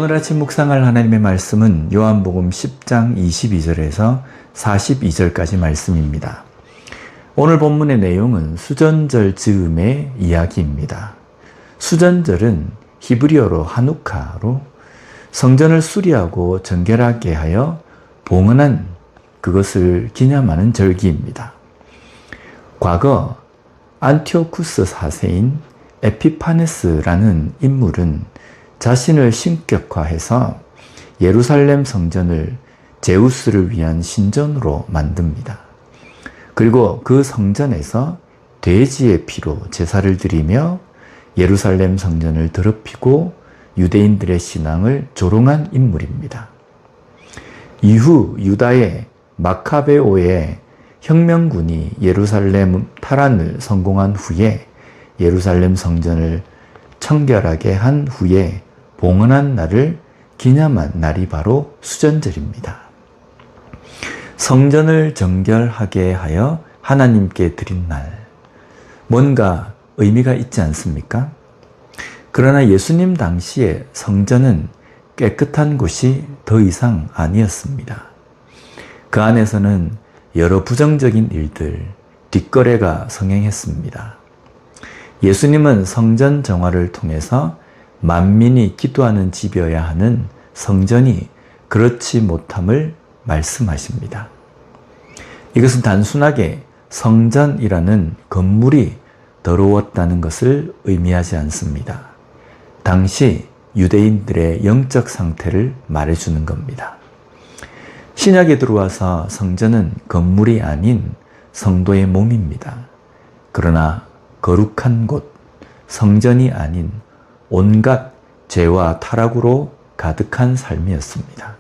오늘 아침 묵상할 하나님의 말씀은 요한복음 10장 22절에서 42절까지 말씀입니다. 오늘 본문의 내용은 수전절 즈음의 이야기입니다. 수전절은 히브리어로 하누카로 성전을 수리하고 정결하게 하여 봉헌한 그것을 기념하는 절기입니다. 과거 안티오쿠스 4세인 에피파네스라는 인물은 자신을 신격화해서 예루살렘 성전을 제우스를 위한 신전으로 만듭니다. 그리고 그 성전에서 돼지의 피로 제사를 드리며 예루살렘 성전을 더럽히고 유대인들의 신앙을 조롱한 인물입니다. 이후 유다의 마카베오의 혁명군이 예루살렘 탈환을 성공한 후에 예루살렘 성전을 청결하게 한 후에 봉헌한 날을 기념한 날이 바로 수전절입니다. 성전을 정결하게 하여 하나님께 드린 날, 뭔가 의미가 있지 않습니까? 그러나 예수님 당시에 성전은 깨끗한 곳이 더 이상 아니었습니다. 그 안에서는 여러 부정적인 일들, 뒷거래가 성행했습니다. 예수님은 성전 정화를 통해서 만민이 기도하는 집이어야 하는 성전이 그렇지 못함을 말씀하십니다. 이것은 단순하게 성전이라는 건물이 더러웠다는 것을 의미하지 않습니다. 당시 유대인들의 영적 상태를 말해주는 겁니다. 신약에 들어와서 성전은 건물이 아닌 성도의 몸입니다. 그러나 거룩한 곳, 성전이 아닌 온갖 죄와 타락으로 가득한 삶이었습니다.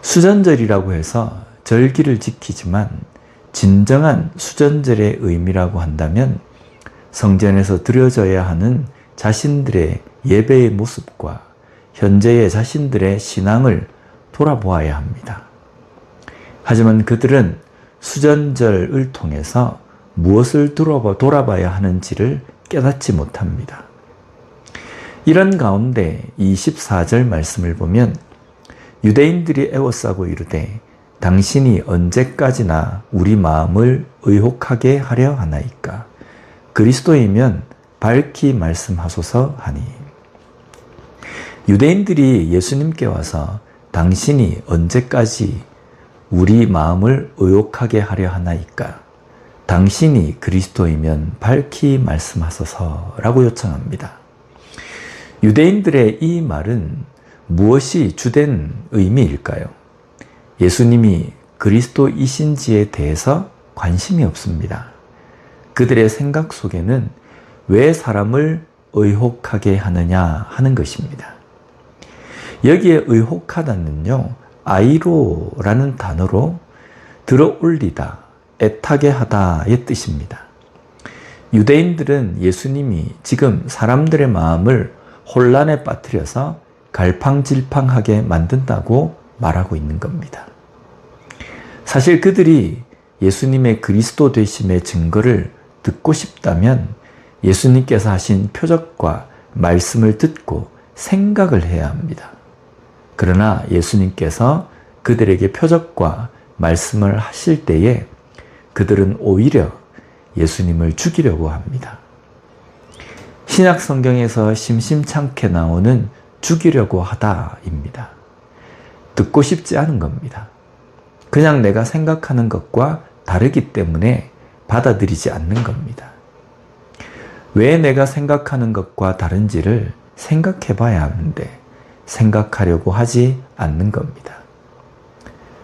수전절이라고 해서 절기를 지키지만 진정한 수전절의 의미라고 한다면 성전에서 드려져야 하는 자신들의 예배의 모습과 현재의 자신들의 신앙을 돌아보아야 합니다. 하지만 그들은 수전절을 통해서 무엇을 돌아봐야 하는지를 깨닫지 못합니다. 이런 가운데 24절 말씀을 보면 유대인들이 애워싸고 이르되 당신이 언제까지나 우리 마음을 의혹하게 하려 하나이까? 그리스도이면 밝히 말씀하소서 하니. 유대인들이 예수님께 와서 당신이 언제까지 우리 마음을 의혹하게 하려 하나이까? 당신이 그리스도이면 밝히 말씀하소서라고 요청합니다. 유대인들의 이 말은 무엇이 주된 의미일까요? 예수님이 그리스도이신지에 대해서 관심이 없습니다. 그들의 생각 속에는 왜 사람을 의혹하게 하느냐 하는 것입니다. 여기에 의혹하다는요, 아이로라는 단어로 들어올리다, 애타게 하다의 뜻입니다. 유대인들은 예수님이 지금 사람들의 마음을 혼란에 빠뜨려서 갈팡질팡하게 만든다고 말하고 있는 겁니다. 사실 그들이 예수님의 그리스도 되심의 증거를 듣고 싶다면 예수님께서 하신 표적과 말씀을 듣고 생각을 해야 합니다. 그러나 예수님께서 그들에게 표적과 말씀을 하실 때에 그들은 오히려 예수님을 죽이려고 합니다. 신약 성경에서 심심찮게 나오는 죽이려고 하다입니다. 듣고 싶지 않은 겁니다. 그냥 내가 생각하는 것과 다르기 때문에 받아들이지 않는 겁니다. 왜 내가 생각하는 것과 다른지를 생각해 봐야 하는데 생각하려고 하지 않는 겁니다.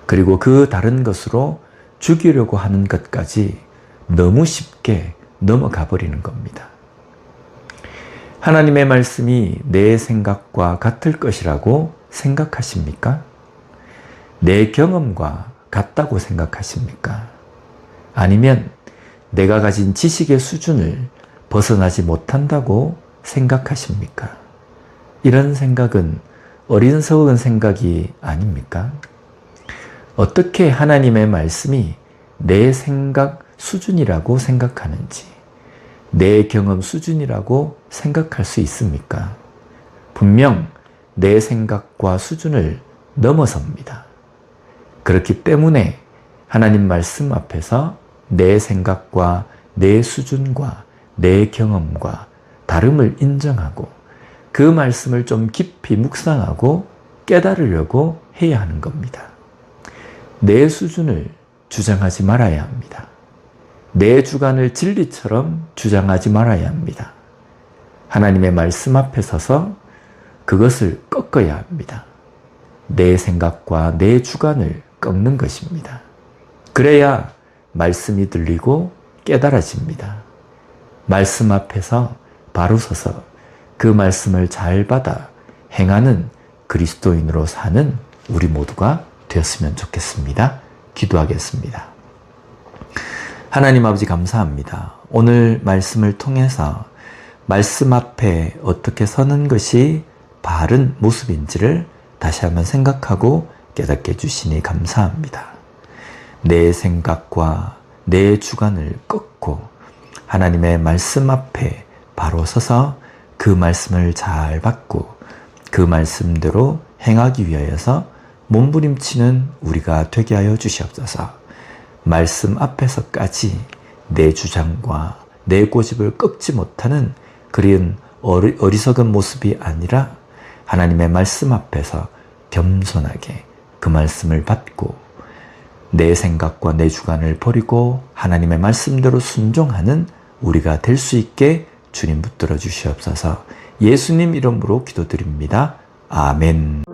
그리고 그 다른 것으로 죽이려고 하는 것까지 너무 쉽게 넘어가 버리는 겁니다. 하나님의 말씀이 내 생각과 같을 것이라고 생각하십니까? 내 경험과 같다고 생각하십니까? 아니면 내가 가진 지식의 수준을 벗어나지 못한다고 생각하십니까? 이런 생각은 어리석은 생각이 아닙니까? 어떻게 하나님의 말씀이 내 생각 수준이라고 생각하는지, 내 경험 수준이라고 생각할 수 있습니까? 분명 내 생각과 수준을 넘어섭니다. 그렇기 때문에 하나님 말씀 앞에서 내 생각과 내 수준과 내 경험과 다름을 인정하고 그 말씀을 좀 깊이 묵상하고 깨달으려고 해야 하는 겁니다. 내 수준을 주장하지 말아야 합니다. 내 주관을 진리처럼 주장하지 말아야 합니다. 하나님의 말씀 앞에 서서 그것을 꺾어야 합니다. 내 생각과 내 주관을 꺾는 것입니다. 그래야 말씀이 들리고 깨달아집니다. 말씀 앞에서 바로 서서 그 말씀을 잘 받아 행하는 그리스도인으로 사는 우리 모두가 되었으면 좋겠습니다. 기도하겠습니다. 하나님 아버지 감사합니다. 오늘 말씀을 통해서 말씀 앞에 어떻게 서는 것이 바른 모습인지를 다시 한번 생각하고 깨닫게 해주시니 감사합니다. 내 생각과 내 주관을 꺾고 하나님의 말씀 앞에 바로 서서 그 말씀을 잘 받고 그 말씀대로 행하기 위하여서 몸부림치는 우리가 되게 하여 주시옵소서. 말씀 앞에서까지 내 주장과 내 고집을 꺾지 못하는 그런 어리석은 모습이 아니라 하나님의 말씀 앞에서 겸손하게 그 말씀을 받고 내 생각과 내 주관을 버리고 하나님의 말씀대로 순종하는 우리가 될 수 있게 주님 붙들어 주시옵소서. 예수님 이름으로 기도드립니다. 아멘.